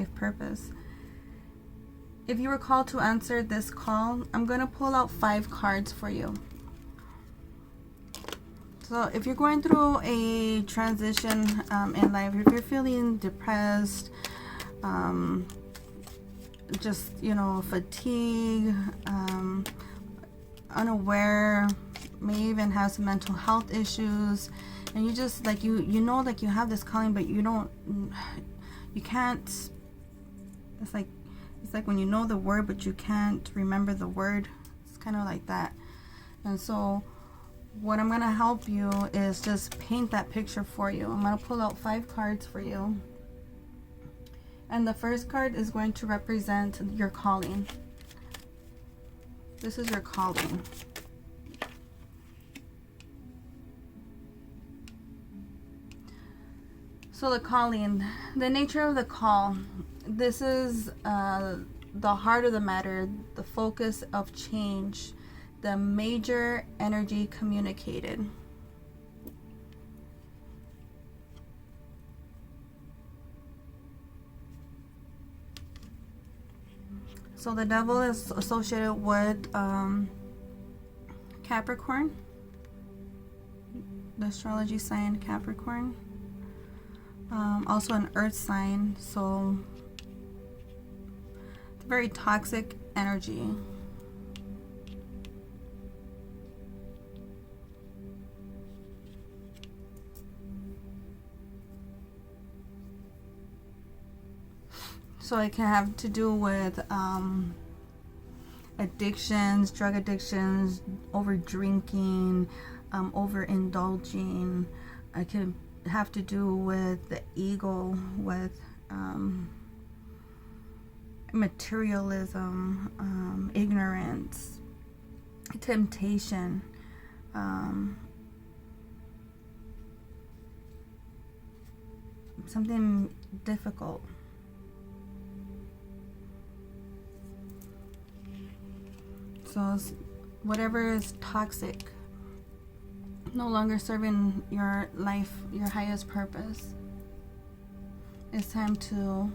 life purpose. If you were called to answer this call, I'm going to pull out 5 cards for you. So if you're going through a transition in life, if you're feeling depressed, just, you know, fatigue, unaware, may even have some mental health issues, and you just like you know, like you have this calling, but you can't, it's like when you know the word but you can't remember the word. It's kind of like that. And so what I'm going to help you is just paint that picture for you. I'm going to pull out 5 cards for you. And the first card is going to represent your calling. This is your calling. So the calling, the nature of the call, this is the heart of the matter, the focus of change, the major energy communicated. So the devil is associated with Capricorn, the astrology sign Capricorn. Also an earth sign, so it's very toxic energy. So it can have to do with addictions, drug addictions, over drinking, overindulging. It can have to do with the ego, with materialism, ignorance, temptation, something difficult. So whatever is toxic, no longer serving your life, your highest purpose, it's time to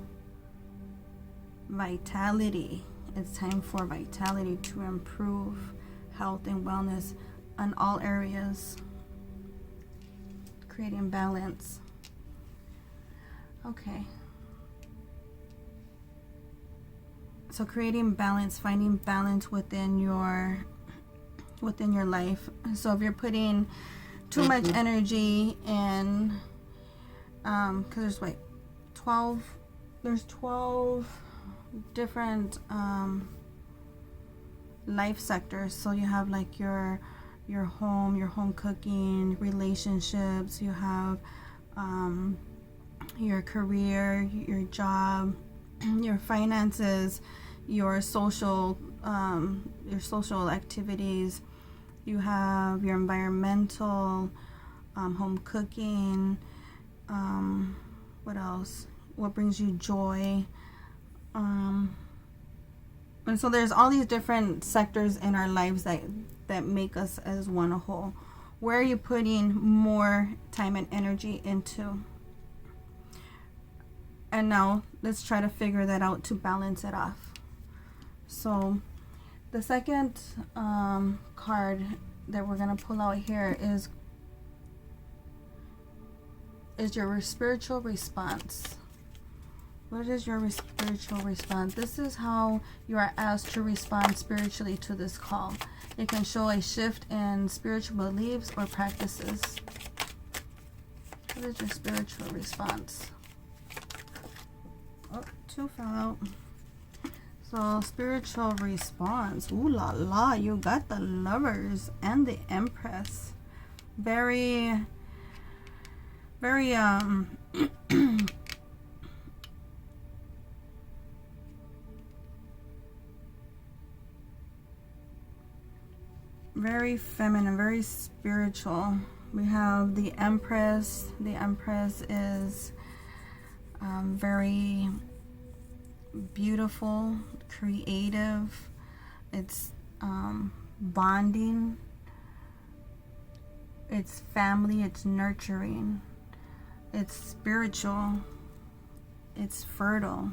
vitality. It's time for vitality to improve health and wellness on all areas, creating balance. Okay. So creating balance, finding balance within your life. So if you're putting too much energy in, because there's 12 different life sectors. So you have like your home cooking, relationships, you have your career, your job, your finances, your social activities, you have your environmental, home cooking, what else, what brings you joy, and so there's all these different sectors in our lives that make us as one whole. Where are you putting more time and energy into? And now let's try to figure that out to balance it off. So the second card that we're going to pull out here is your spiritual response. What is your spiritual response? This is how you are asked to respond spiritually to this call. It can show a shift in spiritual beliefs or practices. What is your spiritual response? Oh, 2 fell out. So spiritual response. Ooh la la, you got the Lovers and the Empress. Very very feminine, very spiritual. We have the Empress. The Empress is very beautiful, creative. It's bonding. It's family. It's nurturing. It's spiritual. It's fertile.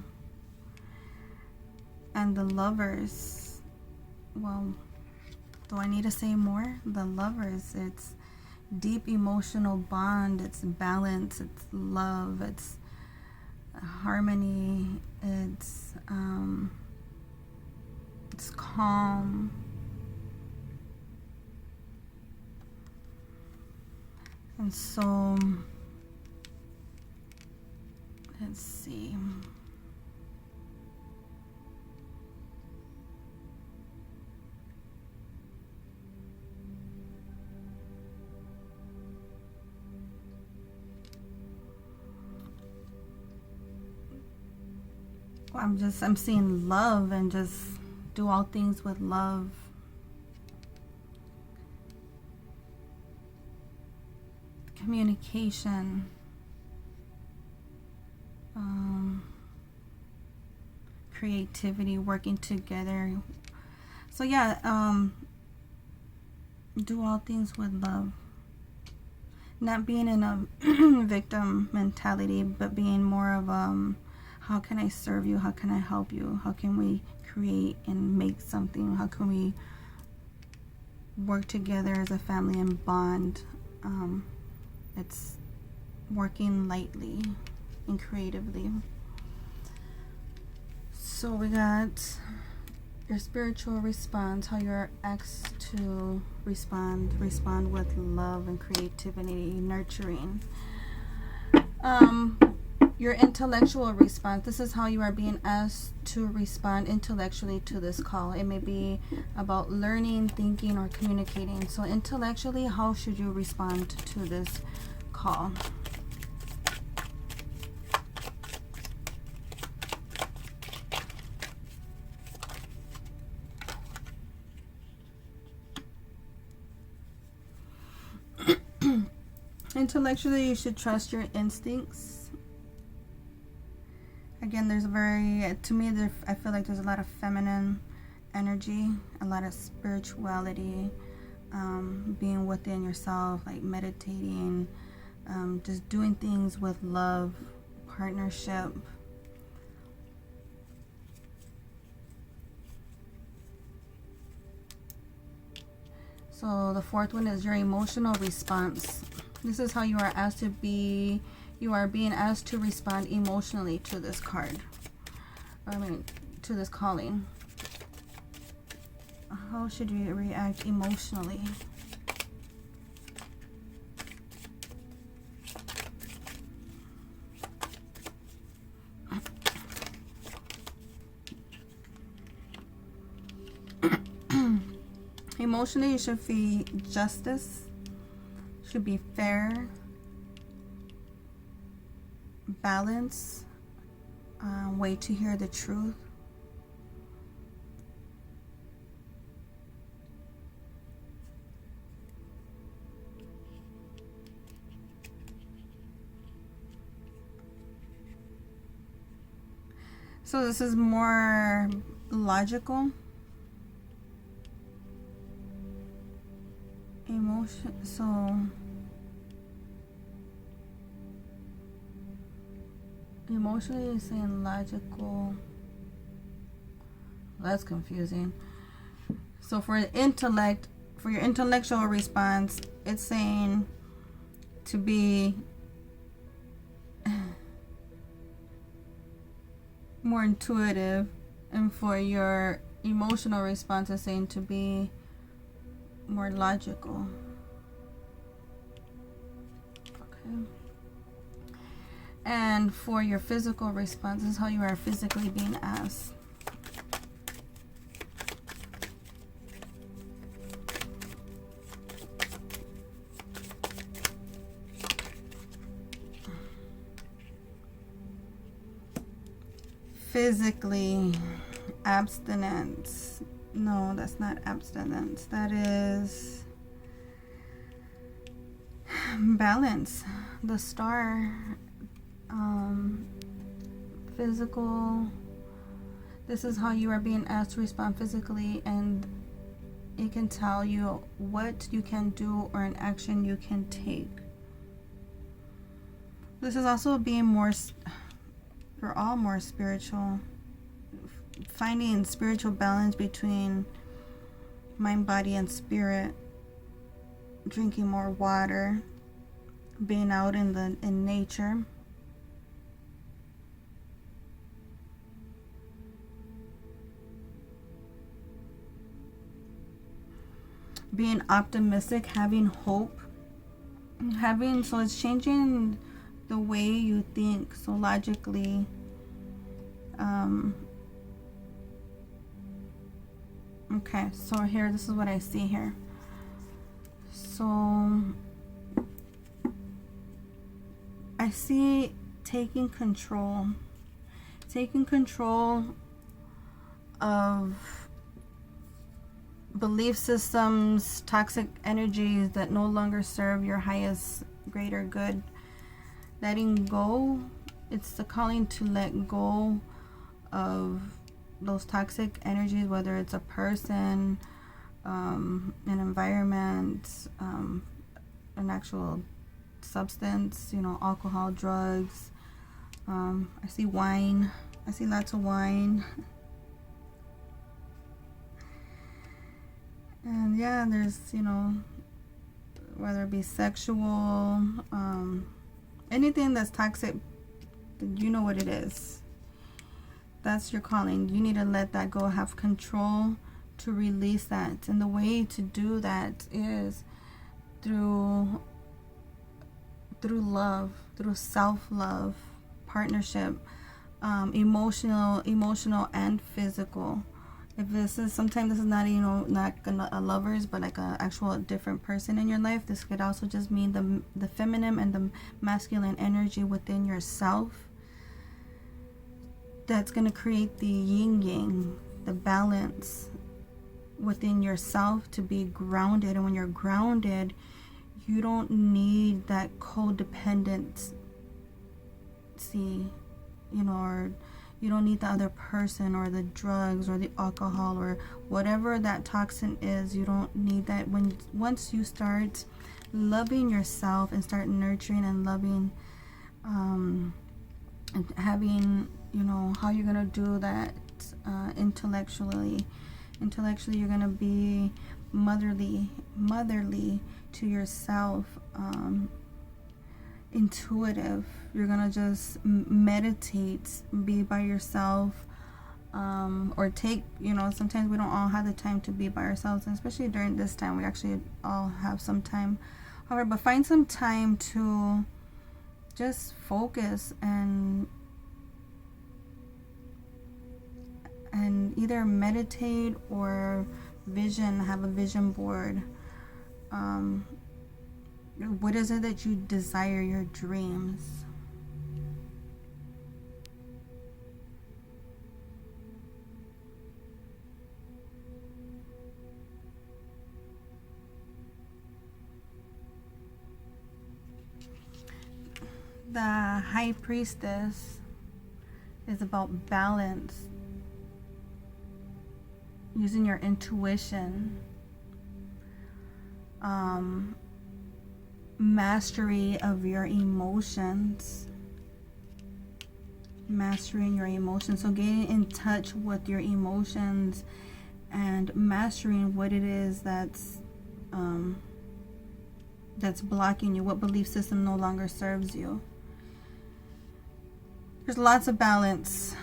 And the Lovers, well, do I need to say more? The Lovers, it's deep emotional bond, it's balance, it's love, it's harmony, it's calm. And so, let's see. I'm seeing love, and just do all things with love. Communication. Creativity, working together. So yeah, do all things with love. Not being in a victim mentality, but being more of how can I serve you? How can I help you? How can we create and make something? How can we work together as a family and bond? It's working lightly and creatively. So we got your spiritual response, how you're asked to respond with love and creativity, nurturing. Your intellectual response, this is how you are being asked to respond intellectually to this call. It may be about learning, thinking, or communicating. So intellectually, how should you respond to this call? Intellectually, you should trust your instincts. Again, there's to me, I feel like there's a lot of feminine energy, a lot of spirituality, being within yourself, like meditating, just doing things with love, partnership. So the fourth one is your emotional response. This is how you are asked to be. You are being asked to respond emotionally to this card. To this calling. How should you react emotionally? Emotionally, you should feel justice. Should be fair. Balance. Wait to hear the truth. So this is more logical. Emotion. So emotionally is saying logical. That's confusing. So for intellect, for your intellectual response, it's saying to be more intuitive, and for your emotional response, it's saying to be more logical. Okay. And for your physical response, this is how you are physically being asked. Physically, abstinence. No, that's not abstinence. That is balance. The star. Physical. This is how you are being asked to respond physically, and it can tell you what you can do or an action you can take. This is also being more, you're all more spiritual finding spiritual balance between mind, body, and spirit, drinking more water, being out in nature. Being optimistic, having hope, so it's changing the way you think. So logically, okay, so here, this is what I see here. So I see taking control of belief systems, toxic energies that no longer serve your highest, greater good. Letting go. It's the calling to let go of those toxic energies, whether it's a person, an environment, an actual substance, you know, alcohol, drugs. I see wine. I see lots of wine. And yeah, there's, you know, whether it be sexual, anything that's toxic, you know what it is. That's your calling. You need to let that go, have control to release that. And the way to do that is through love, through self-love, partnership, emotional and physical. If this is, sometimes this is not, you know, not a lovers, but like a actual different person in your life. This could also just mean the feminine and the masculine energy within yourself. That's going to create the yin yang, the balance within yourself to be grounded. And when you're grounded, you don't need that codependency, you know, or you don't need the other person or the drugs or the alcohol or whatever that toxin is. You don't need that. Once you start loving yourself and start nurturing and loving, and having, you know, how you're gonna do that intellectually, you're gonna be motherly to yourself, intuitive. You're gonna just meditate, be by yourself, or take, you know, sometimes we don't all have the time to be by ourselves, and especially during this time we actually all have some time. However, but find some time to just focus and either meditate or have a vision board. What is it that you desire, your dreams? The High Priestess is about balance, using your intuition, mastery of your emotions, mastering your emotions. So getting in touch with your emotions and mastering what it is that's blocking you, what belief system no longer serves you. There's lots of balance.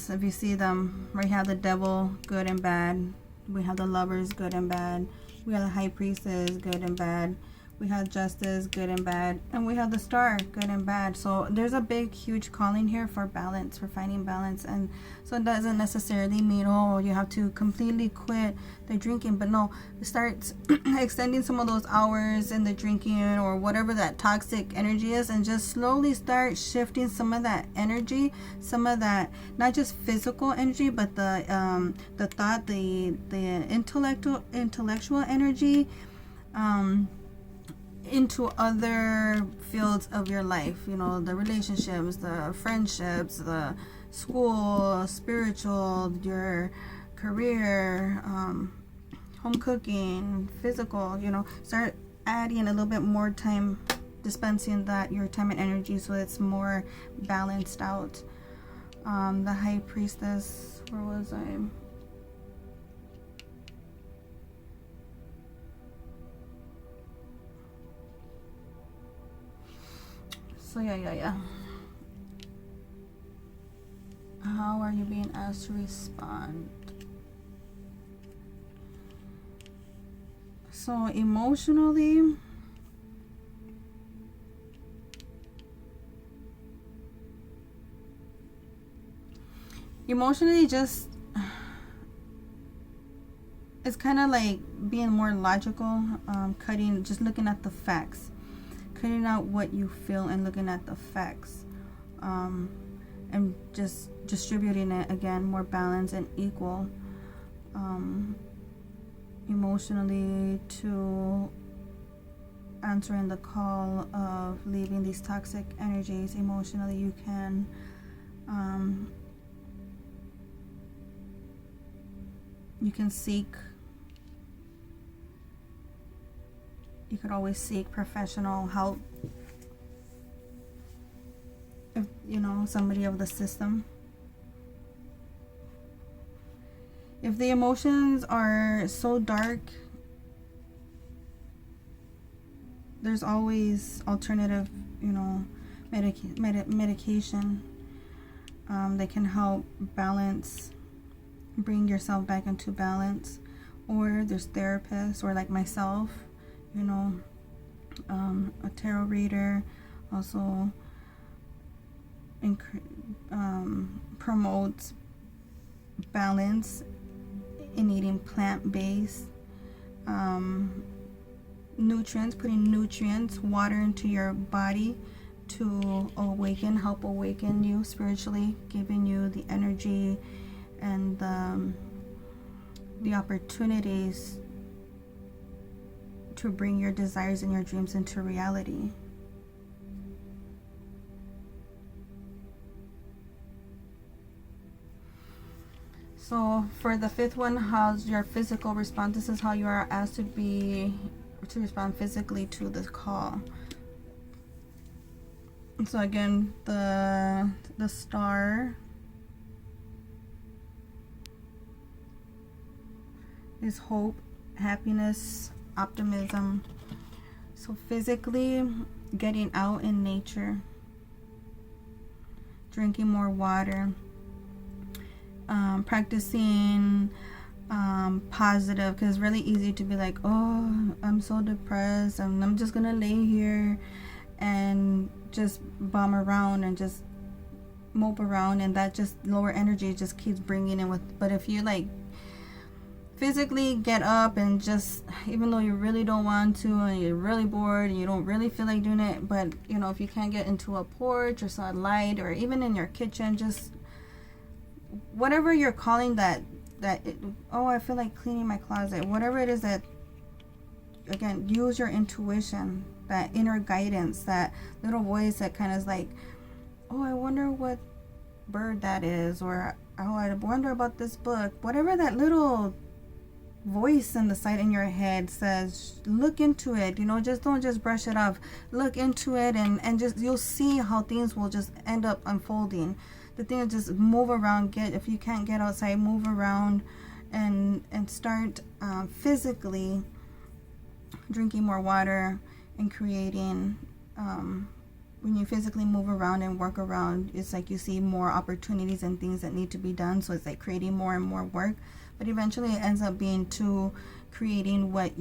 If you see them, we have the devil, good and bad. We have the lovers, good and bad. We have the high priestess, good and bad. We have justice, good and bad. And we have the star, good and bad. So there's a big, huge calling here for balance, for finding balance. And so it doesn't necessarily mean, oh, you have to completely quit the drinking. But no, start extending some of those hours in the drinking or whatever that toxic energy is, and just slowly start shifting some of that energy, some of that, not just physical energy, but the thought, the intellectual energy, into other fields of your life, you know, the relationships, the friendships, the school, spiritual, your career, home cooking, physical, you know, start adding a little bit more time, dispensing that, your time and energy, so it's more balanced out. The High Priestess, where was I? So yeah. How are you being asked to respond? So emotionally, just it's kind of like being more logical, just looking at the facts, cutting out what you feel and looking at the facts, and just distributing it again, more balanced and equal. Emotionally, to answering the call of leaving these toxic energies. Emotionally, you can seek, you could always seek professional help, if you know somebody of the system. If the emotions are so dark, there's always alternative, medication. They can help balance, bring yourself back into balance. Or there's therapists, or like myself, a tarot reader also promotes balance in eating plant-based nutrients, putting nutrients, water into your body to help awaken you spiritually, giving you the energy and the opportunities to bring your desires and your dreams into reality. So for the fifth one, how's your physical response? This is how you are asked to respond physically to this call. So again, the star is hope, happiness, optimism. So physically, getting out in nature, drinking more water, practicing positive, because it's really easy to be like, oh, I'm so depressed, and I'm just gonna lay here and just bum around and just mope around, and that just lower energy just keeps bringing in with. But if you like physically get up and just, even though you really don't want to and you're really bored and you don't really feel like doing it, but if you can't get into a porch or sunlight, or even in your kitchen, just whatever you're calling I feel like cleaning my closet, whatever it is, that again, use your intuition, that inner guidance, that little voice that kind of is like, oh, I wonder what bird that is, or oh, I wonder about this book. Whatever that little voice in the side in your head says, look into it. Just don't just brush it off. Look into it, and just, you'll see how things will just end up unfolding. The thing is, just move around. If you can't get outside, move around, and start physically drinking more water and creating. When you physically move around and work around, it's like you see more opportunities and things that need to be done. So it's like creating more and more work, but eventually it ends up being to creating what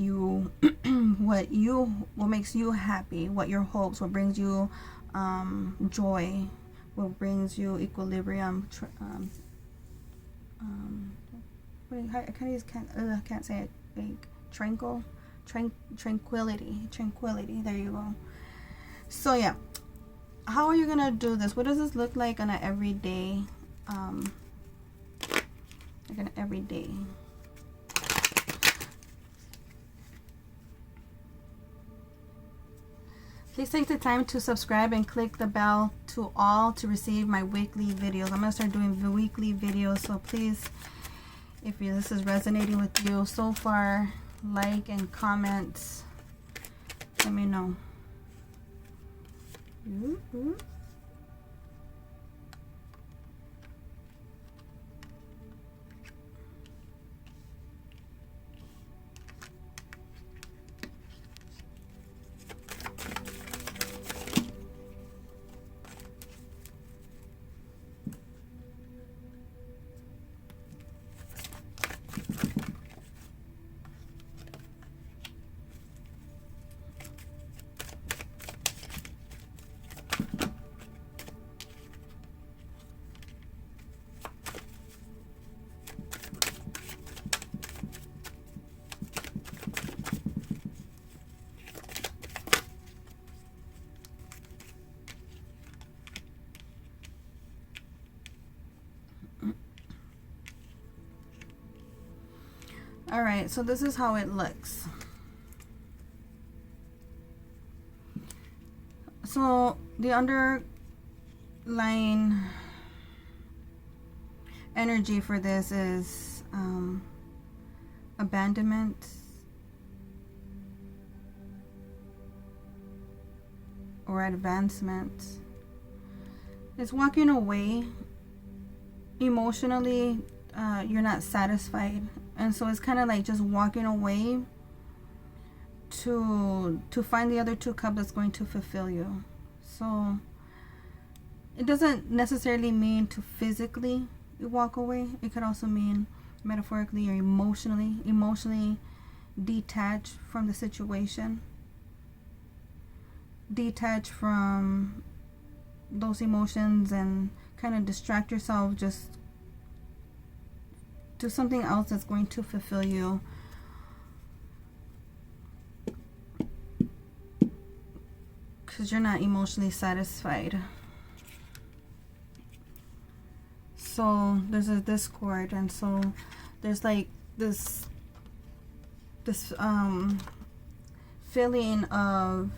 makes you happy, what your hopes, what brings you joy, what brings you equilibrium, I can't say it, like tranquility, there you go. So yeah, how are you gonna do this? What does this look like on an everyday, Please take the time to subscribe and click the bell to all to receive my weekly videos. I'm gonna start doing the weekly videos, so please, if this is resonating with you so far, like and comment, let me know. All right, so this is how it looks. So the underlying energy for this is abandonment, or advancement. It's walking away. Emotionally, you're not satisfied, and so it's kind of like just walking away to find the other two cups that's going to fulfill you. So it doesn't necessarily mean to physically walk away. It could also mean metaphorically or emotionally detach from the situation, detach from those emotions, and kind of distract yourself, just do something else that's going to fulfill you. Because you're not emotionally satisfied. So there's a discord, and so there's like this feeling of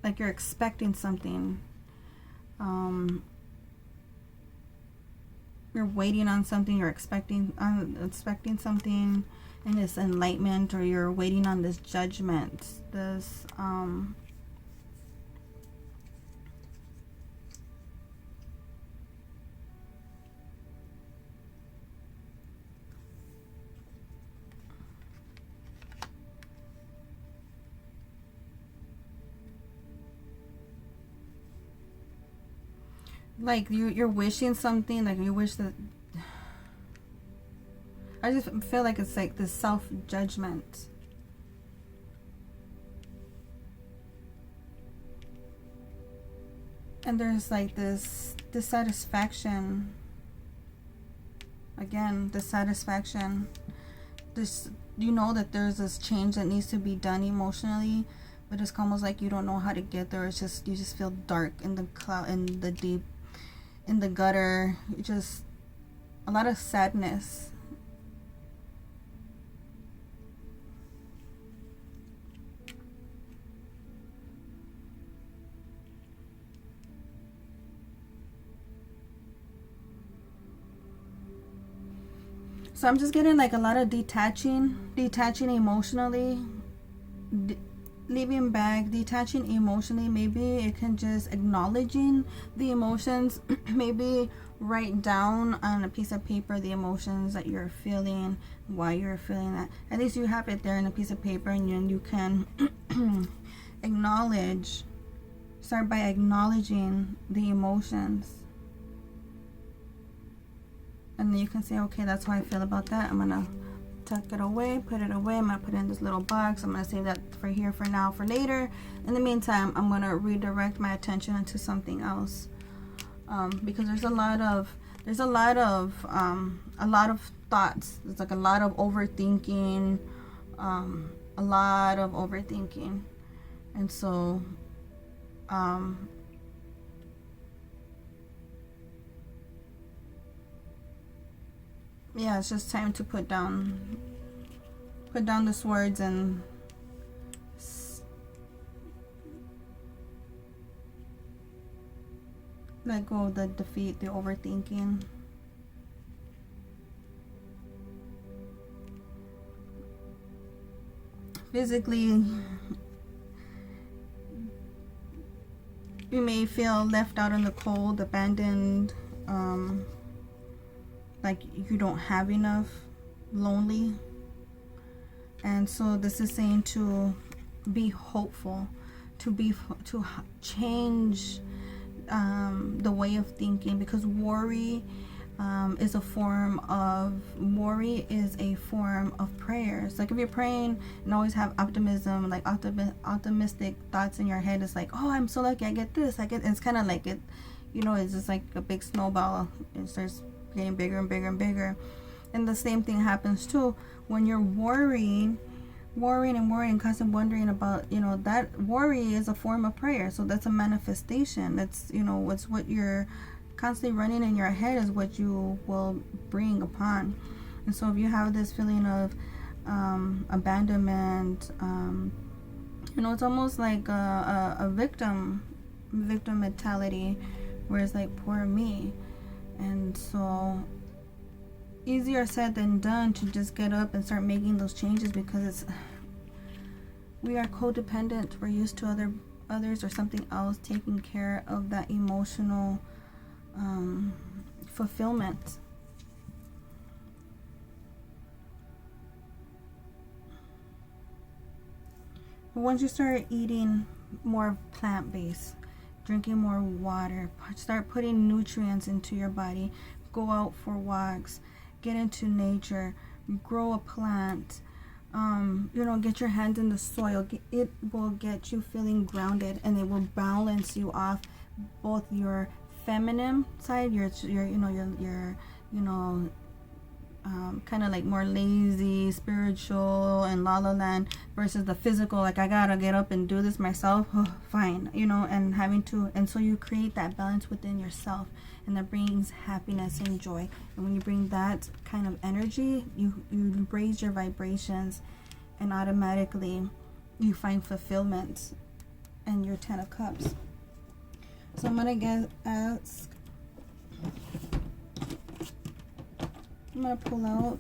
like you're expecting something. You're waiting on something, you're expecting something, and this enlightenment, or you're waiting on this judgment, this like you're wishing something, like you wish that. I just feel like it's like this self-judgment. And there's like this dissatisfaction. Again, dissatisfaction. This, you know that there's this change that needs to be done emotionally, but it's almost like you don't know how to get there. It's just, you just feel dark in the cloud, in the deep, in the gutter. Just a lot of sadness. So I'm just getting like a lot of detaching emotionally, leaving back, detaching emotionally. Maybe it can just acknowledging the emotions. Maybe write down on a piece of paper the emotions that you're feeling, why you're feeling that. At least you have it there in a piece of paper, and you can acknowledge. Start by acknowledging the emotions. And then you can say, okay, that's how I feel about that. I'm gonna tuck it away, put it away. I'm gonna put it in this little box. I'm gonna save that for here, for now, for later. In the meantime, I'm gonna redirect my attention into something else, because there's a lot of thoughts. There's like a lot of overthinking, and so yeah, it's just time to put down the swords and let go of the defeat, the overthinking. Physically, you may feel left out in the cold, abandoned, like you don't have enough, lonely. And so this is saying to be hopeful, to change the way of thinking, because worry is a form of prayer. It's like if you're praying and always have optimism, like optimistic thoughts in your head, it's like, oh, I'm so lucky, I get this, it's kind of like it, it's just like a big snowball. It starts getting bigger and bigger and bigger. And the same thing happens too when you're worrying, constantly wondering about, that worry is a form of prayer. So that's a manifestation. That's, it's what you're constantly running in your head is what you will bring upon. And so if you have this feeling of abandonment, it's almost like a victim mentality, where it's like, poor me. And so easier said than done to just get up and start making those changes, because we are codependent. We're used to others or something else taking care of that emotional fulfillment. But once you start eating more plant-based, drinking more water, start putting nutrients into your body, go out for walks, get into nature, grow a plant, get your hands in the soil, it will get you feeling grounded, and it will balance you off both your feminine side, your kind of like more lazy, spiritual, and la la land, versus the physical, like I gotta get up and do this myself. Fine, and having to, and so you create that balance within yourself, and that brings happiness and joy. And when you bring that kind of energy, you raise your vibrations, and automatically you find fulfillment in your 10 of Cups. So I'm gonna I'm going to pull out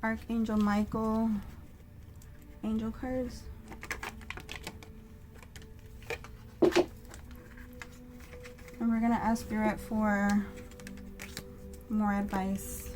Archangel Michael angel cards. And we're going to ask Spirit for more advice.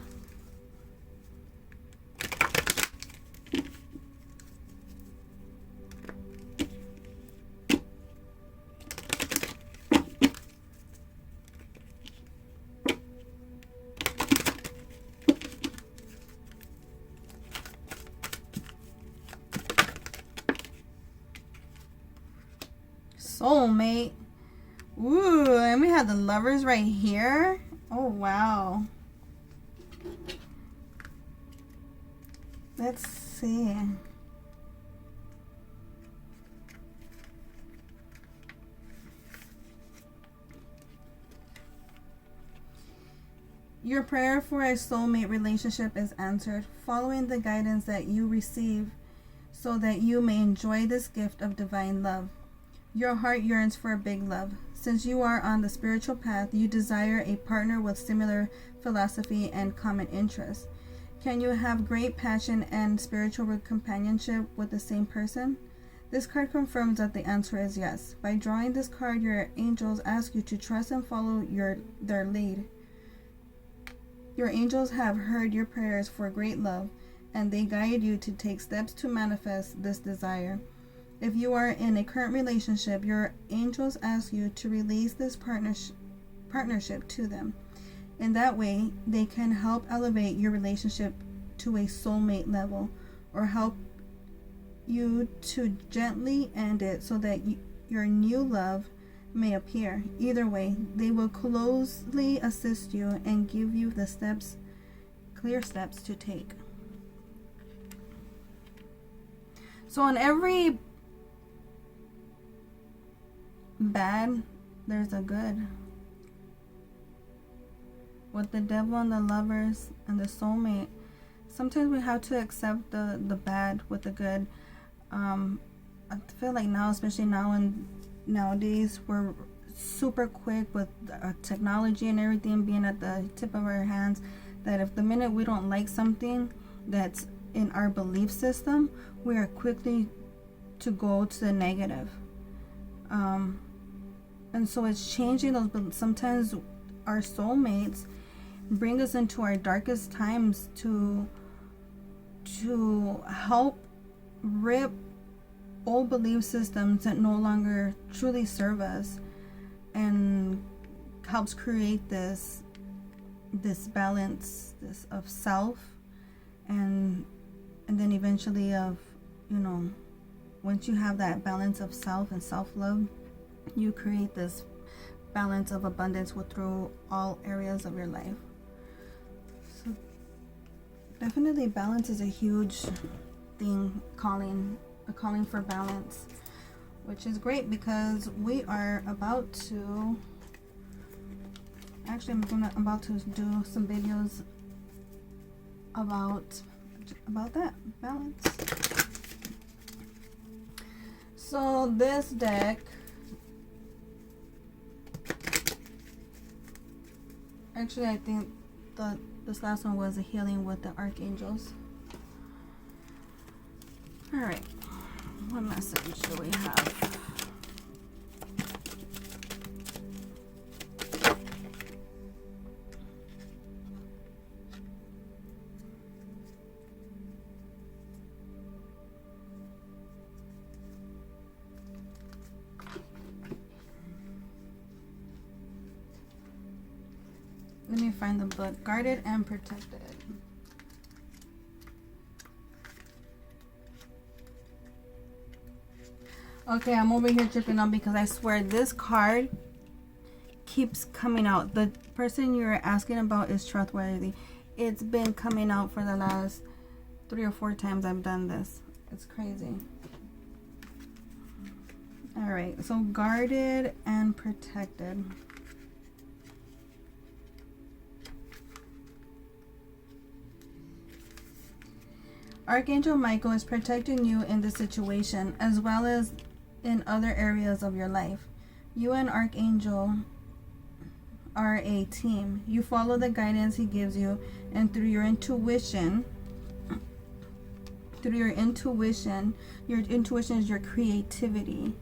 Soulmate. Ooh, and we have the Lovers right here. Oh, wow. Let's see. Your prayer for a soulmate relationship is answered, following the guidance that you receive so that you may enjoy this gift of divine love. Your heart yearns for a big love. Since you are on the spiritual path, you desire a partner with similar philosophy and common interests. Can you have great passion and spiritual companionship with the same person? This card confirms that the answer is yes. By drawing this card, your angels ask you to trust and follow their lead. Your angels have heard your prayers for great love, and they guide you to take steps to manifest this desire. If you are in a current relationship, your angels ask you to release this partnership to them. In that way, they can help elevate your relationship to a soulmate level, or help you to gently end it so that your new love may appear. Either way, they will closely assist you and give you the clear steps to take. So in every bad, there's a good. With the Devil and the Lovers and the soulmate, sometimes we have to accept the bad with the good. I feel like now, especially nowadays, we're super quick with technology and everything being at the tip of our hands, that if the minute we don't like something that's in our belief system, we are quickly to go to the negative. And so it's changing those, but sometimes our soulmates bring us into our darkest times to help rip old belief systems that no longer truly serve us, and helps create this balance, this of self, and then eventually of, once you have that balance of self and self-love, you create this balance of abundance through all areas of your life. So definitely balance is a huge thing, a calling for balance, which is great because we are about to Actually, I'm about to do some videos about that balance. So this deck, actually I think this last one was a healing with the archangels. All right, what message do we have? Let me find the book. Guarded and protected. Okay, I'm over here tripping out because I swear this card keeps coming out. The person you're asking about is trustworthy. It's been coming out for the last 3 or 4 times I've done this. It's crazy. All right, so guarded and protected. Archangel Michael is protecting you in this situation as well as in other areas of your life. You and Archangel are a team. You follow the guidance he gives you, and through your intuition is your creativity.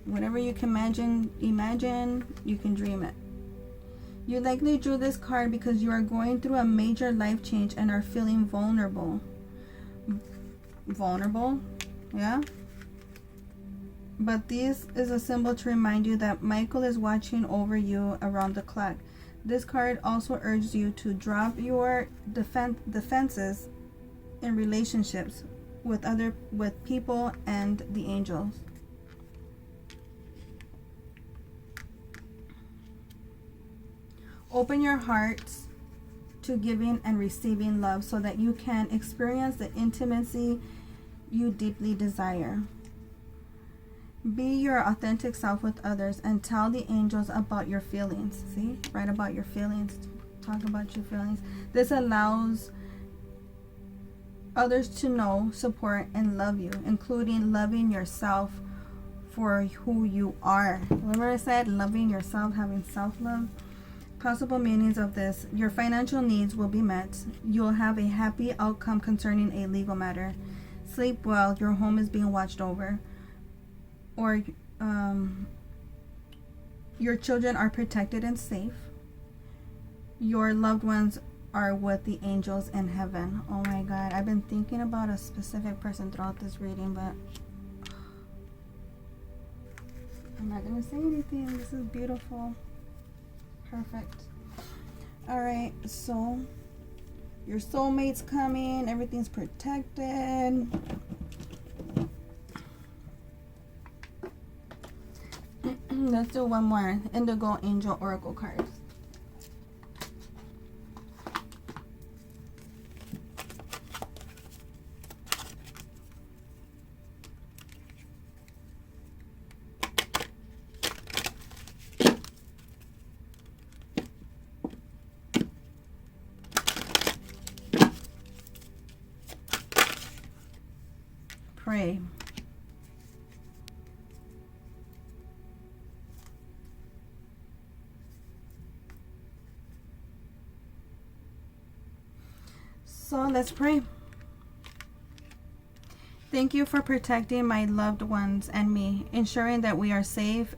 Whatever you can imagine, you can dream it. You likely drew this card because you are going through a major life change and are feeling vulnerable. Yeah, but this is a symbol to remind you that Michael is watching over you around the clock. This card also urges you to drop your defenses in relationships with people and the angels. Open your hearts to giving and receiving love so that you can experience the intimacy you deeply desire. Be your authentic self with others and tell the angels about your feelings. See? Write about your feelings. Talk about your feelings. This allows others to know, support, and love you, including loving yourself for who you are. Remember I said loving yourself, having self-love? Possible meanings of this: your financial needs will be met. You'll have a happy outcome concerning a legal matter. Sleep well, your home is being watched over. Or your children are protected and safe. Your loved ones are with the angels in heaven. Oh my God, I've been thinking about a specific person throughout this reading, but I'm not going to say anything. This is beautiful. Perfect. All right, so your soulmate's coming. Everything's protected. Let's do one more Indigo Angel Oracle card. Pray. So let's pray. Thank you for protecting my loved ones and me, ensuring that we are safe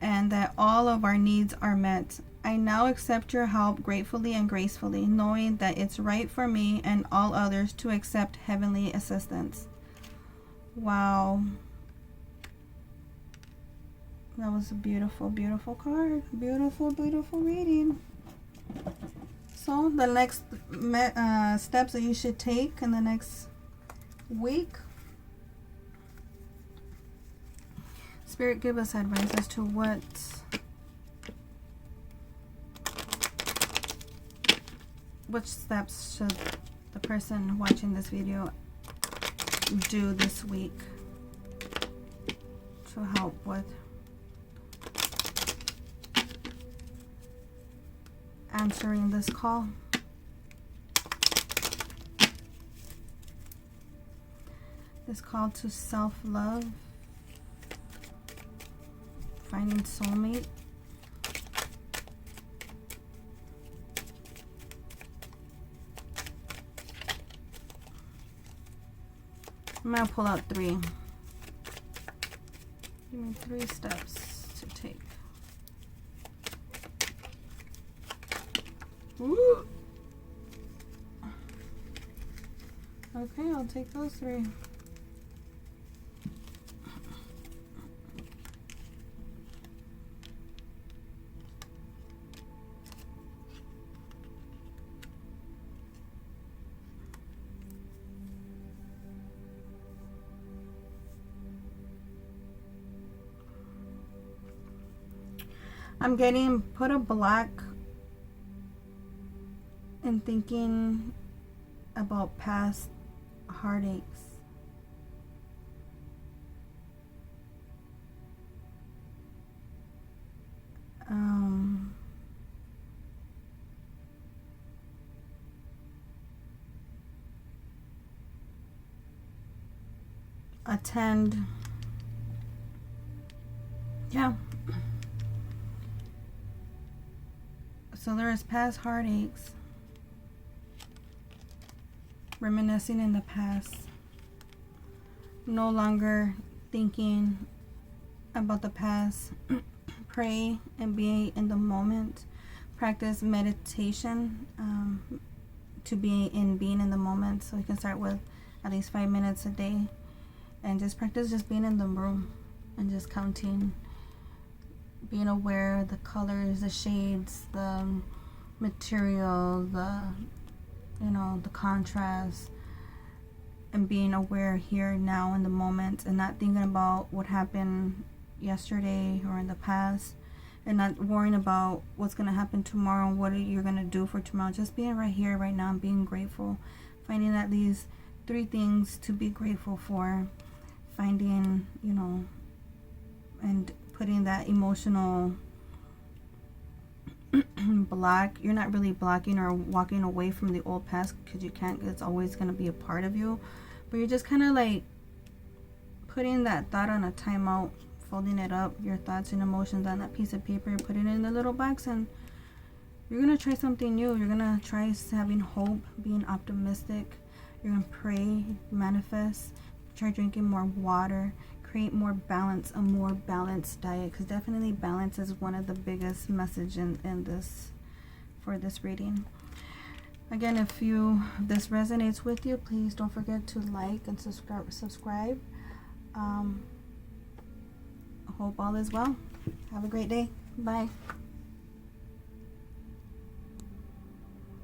and that all of our needs are met. I now accept your help gratefully and gracefully, knowing that it's right for me and all others to accept heavenly assistance. Wow. That was a beautiful, beautiful card. Beautiful, beautiful reading. So the next steps that you should take in the next week. Spirit, give us advice as to which steps should the person watching this video do this week to help with answering this call. This call to self-love, finding soulmate. I'm going to pull out 3. Give me 3 steps to take. Ooh. Okay, I'll take those 3. I'm getting put a black and thinking about past heartaches. Attend. Yeah. So there is past heartaches, reminiscing in the past, no longer thinking about the past. Pray and be in the moment. Practice meditation to being in the moment. So you can start with at least 5 minutes a day, and just practice just being in the room and just counting, being aware of the colors, the shades, the material, the contrast, and being aware here now in the moment, and not thinking about what happened yesterday or in the past, and not worrying about what's going to happen tomorrow and what you're going to do for tomorrow. Just being right here, right now, and being grateful. Finding at least 3 things to be grateful for. Finding, and putting that emotional block. You're not really blocking or walking away from the old past, because you can't. It's always going to be a part of you. But you're just kind of like putting that thought on a timeout, folding it up, your thoughts and emotions on that piece of paper, put it in the little box, and you're going to try something new. You're going to try having hope, being optimistic. You're going to pray, manifest, try drinking more water, create more balance, a more balanced diet, because definitely balance is one of the biggest message in this, for this reading. Again, if this resonates with you, please don't forget to like and subscribe. Hope all is well. Have a great day. Bye.